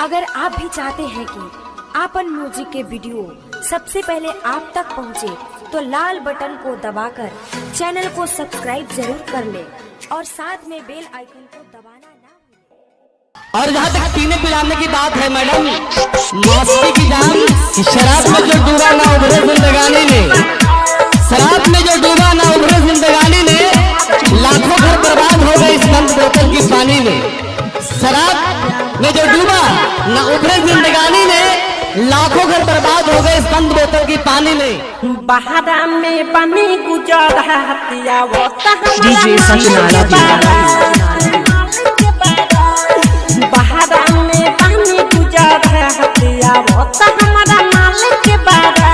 अगर आप भी चाहते हैं कि आपन म्यूजिक के वीडियो सबसे पहले आप तक पहुंचे, तो लाल बटन को दबाकर चैनल को सब्सक्राइब जरूर कर ले और साथ में बेल आइकन को दबाना ना भूलें। और जहाँ तक पीने पिलाने की बात है मैडम, मस्ती की जान शराब में जो डूबा ना उभरे जिंदगानी में, शराब में जो डूबा ना उभरे जिंदगानी में, लाखों घर बर्बाद हो गए इस बंद बोतल की पानी में। शराब में जो डूबा ना उभरे जिंदगानी में, लाखों घर बर्बाद हो गए इस बंद बोतल की पानी में। बहारा में पानी गुजर हतिया वो डीजे सचनाला बहारा में पानी गुजर हतिया वो हमारा मालिक के बारा,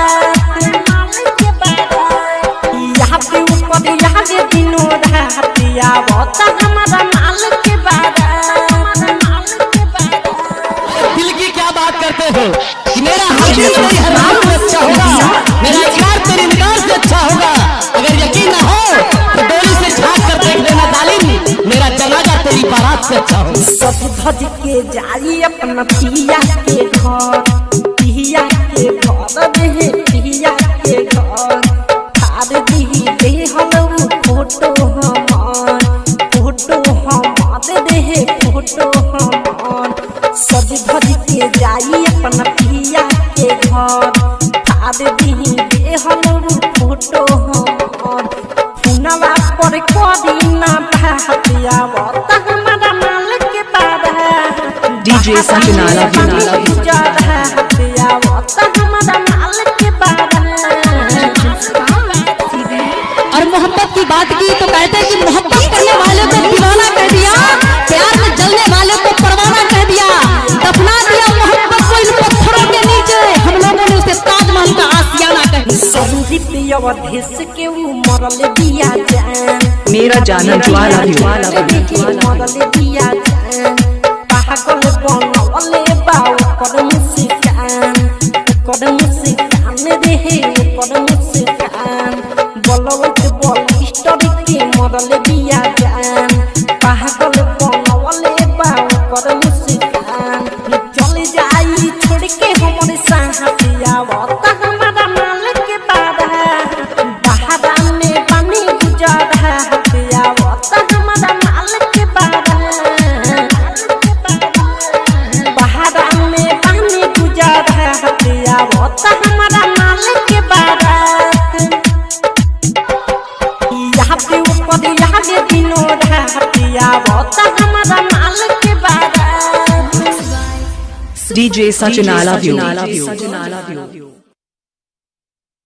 यहाँ पे ऊपर यहाँ के दिनों हतिया वो हमारा मालिक के बारा। दिल की क्या बात करते हो कि मेरा हाजिर तेरी हर हाल में अच्छा होगा, मेरा इकरार तेरी निगाह से अच्छा होगा। अगर यकीन ना हो तो डोली से झांक कर देख लेना जालिम, मेरा जनाजा तेरी बारात से अच्छा होगा। सब भज के जाई अपना पिया के घर, पिया के घर रहे पिया के घर, थार दी दे हलऊ फोटो हमार, फोटो हमार रहे फोटो हमार। सब भज के जाई अपना पिया के घर, थार दी दे हलऊ फोटो हमार। फुनवा पर करी ना हतिया वो हमारा मालिक के बारा। डीजे सचनाला हतिया वो हमारा मालिक के बारा। और मोहब्बत की बात की तो कहते हैं कि मोहब्बत करने वाले को दीवाना कह दिया, प्यार में जलने वाले को परवाना कह दिया, दफना दिया मोहब्बत को इन पत्थरों के नीचे। हम लोगों ने उसे ताजमहल का आशियाना कह दिया। संदीप अवधेश के मरल दिया जान, मेरा जाना ज्वाला मरल दिया जान। पागल बनवले बाऊ कर मुस्कान, कर मुस्कान रे कर मुस्कान। बलवत बलिस्टर के मरल दिया जान, पागल बनवले बाऊ कर मुस्कान। चल जाई छोड़ के हमरे साहतिया वो हमारा मालिक के बारा। बहारा में पानी गुजर हतिया वो हमारा मालिक के बारा। बहारा में पानी गुजर हतिया वो हमारा मालिक के बारा। यहाँ पे ऊपर यहाँ के दिनों हतिया वो हमारा मालिक के बारा। डीजे सचनाला